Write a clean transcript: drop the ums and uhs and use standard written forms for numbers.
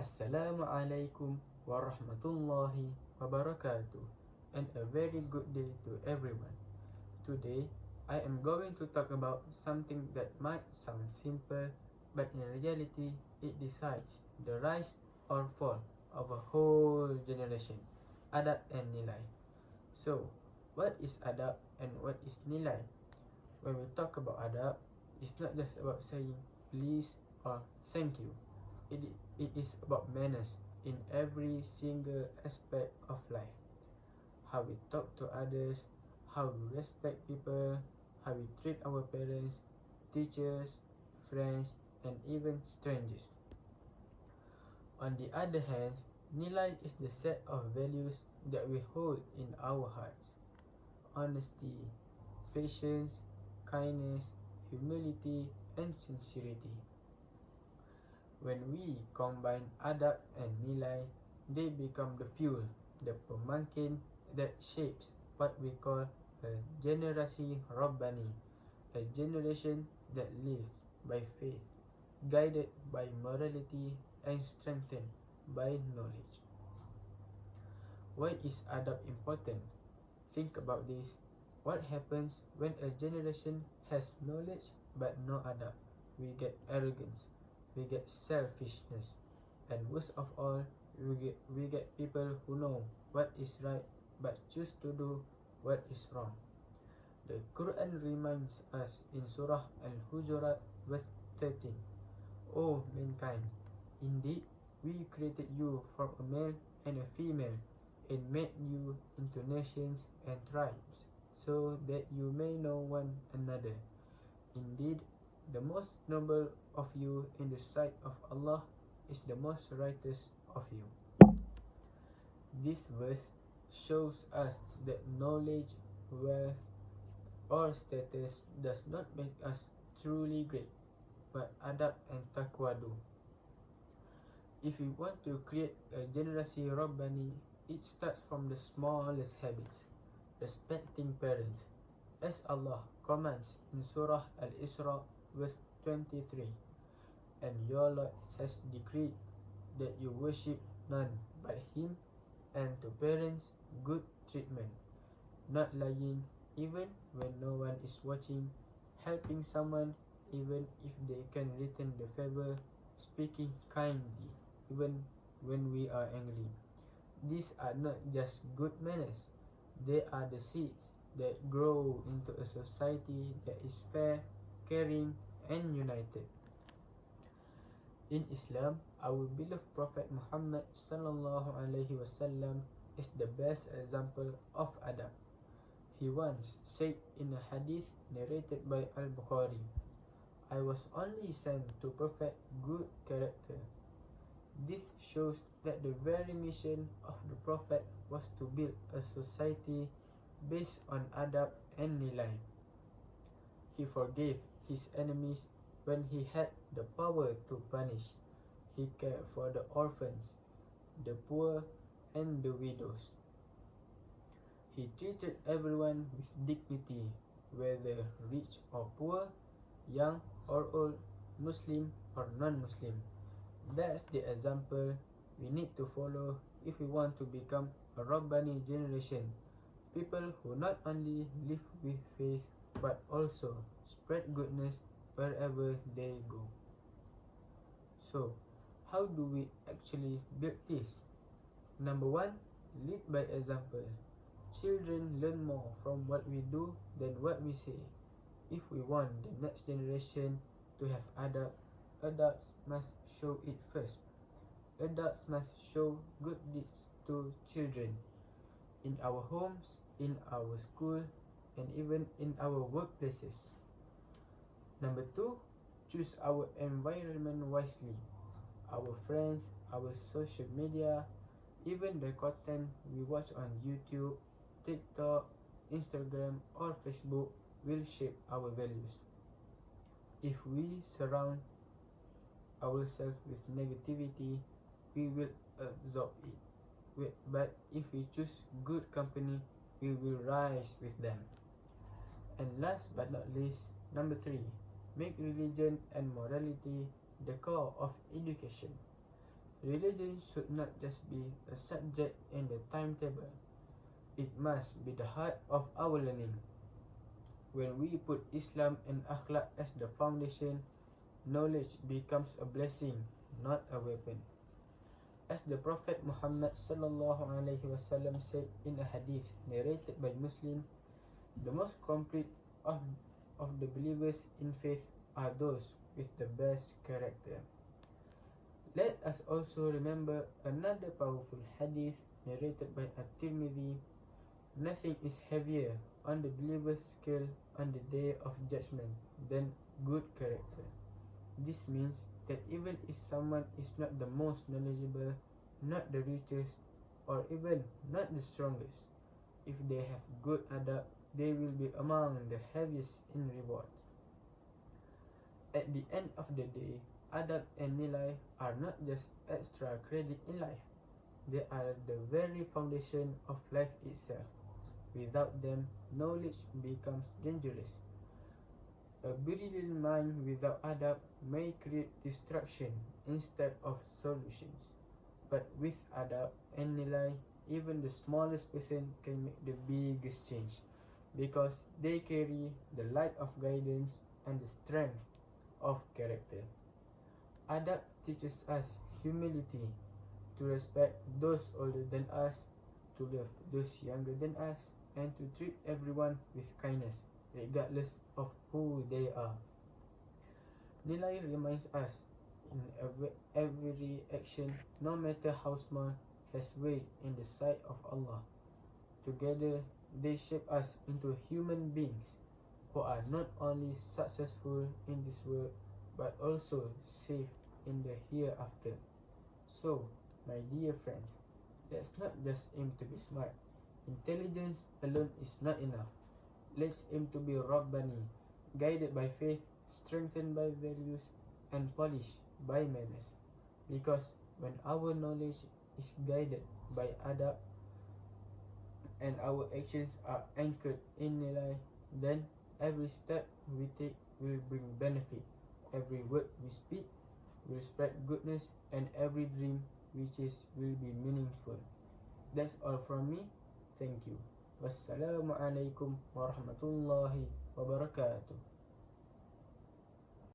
Assalamualaikum warahmatullahi wabarakatuh, and a very good day to everyone. Today, I am going to talk about something that might sound simple, but in reality, it decides the rise or fall of a whole generation: adab and nilai. So, what is adab and what is nilai? When we talk about adab, it's not just about saying please or thank you. It, it is about manners in every single aspect of life. How we talk to others, how we respect people, how we treat our parents, teachers, friends, and even strangers. On the other hand, nilai is the set of values that we hold in our hearts: honesty, patience, kindness, humility, and sincerity. When we combine adab and nilai, they become the fuel, the pemangkin that shapes what we call a generasi Rabbani, a generation that lives by faith, guided by morality, and strengthened by knowledge. Why is adab important? Think about this. What happens when a generation has knowledge but no adab? We get arrogance, we get selfishness, and worst of all, we get people who know what is right but choose to do what is wrong. The Quran reminds us in Surah Al-Hujurat verse 13, O mankind, indeed we created you from a male and a female and made you into nations and tribes so that you may know one another. Indeed, the most noble of you in the sight of Allah is the most righteous of you. This verse shows us that knowledge, wealth, or status does not make us truly great, but adab and taqwa do. If we want to create a generasi Rabbani, it starts from the smallest habits. Respecting parents, as Allah commands in Surah Al-Isra verse 23, and your Lord has decreed that you worship none but Him, and to parents good treatment, not lying even when no one is watching, helping someone even if they can return the favor, speaking kindly even when we are angry. These are not just good manners, they are the seeds that grow into a society that is fair, caring, and united. In Islam, our beloved Prophet Muhammad sallallahu alaihi wasallam is the best example of adab. He once said in a hadith narrated by Al-Bukhari, I was only sent to perfect good character. This shows that the very mission of the Prophet was to build a society based on adab and nilai. He forgave his enemies when he had the power to punish. He cared for the orphans, the poor, and the widows. He treated everyone with dignity, whether rich or poor, young or old, Muslim or non-Muslim. That's the example we need to follow if we want to become a Rabbani generation. People who not only live with faith but also spread goodness wherever they go. So, how do we actually build this? Number one, lead by example. Children learn more from what we do than what we say. If we want the next generation to have adab, adults must show it first. Adults must show good deeds to children in our homes, in our school, and even in our workplaces. Number two, choose our environment wisely. Our friends, our social media, even the content we watch on YouTube, TikTok, Instagram, or Facebook will shape our values. If we surround ourselves with negativity, we will absorb it. But if we choose good company, we will rise with them. And last but not least, number three, make religion and morality the core of education. Religion should not just be a subject in the timetable. It must be the heart of our learning. When we put Islam and Akhlaq as the foundation, knowledge becomes a blessing, not a weapon. As the Prophet Muhammad sallallahu alaihi wasallam said in a hadith narrated by Muslim, the most complete of, of the believers in faith are those with the best character. Let us also remember another powerful hadith narrated by At-Tirmidhi. Nothing is heavier on the believer's scale on the day of judgment than good character. This means that even if someone is not the most knowledgeable, not the richest, or even not the strongest, if they have good adab, they will be among the heaviest in rewards. At the end of the day, adab and nilai are not just extra credit in life, they are the very foundation of life itself. Without them, knowledge becomes dangerous. A brilliant mind without adab may create destruction instead of solutions. But with adab and nilai, even the smallest person can make the biggest change because they carry the light of guidance and the strength of character. Adab teaches us humility, to respect those older than us, to love those younger than us, and to treat everyone with kindness, regardless of who they are. Nilai reminds us in every action, no matter how small, has weight in the sight of Allah. Together, they shape us into human beings who are not only successful in this world but also safe in the hereafter. So, my dear friends, let's not just aim to be smart. Intelligence alone is not enough. Let's aim to be Rabbani, guided by faith, strengthened by values, and polished by manners. Because when our knowledge is guided by adab and our actions are anchored in nilai, then every step we take will bring benefit. Every word we speak will spread goodness, and every dream we chase will be meaningful. That's all from me. Thank you. Wassalamualaikum warahmatullahi wabarakatuh.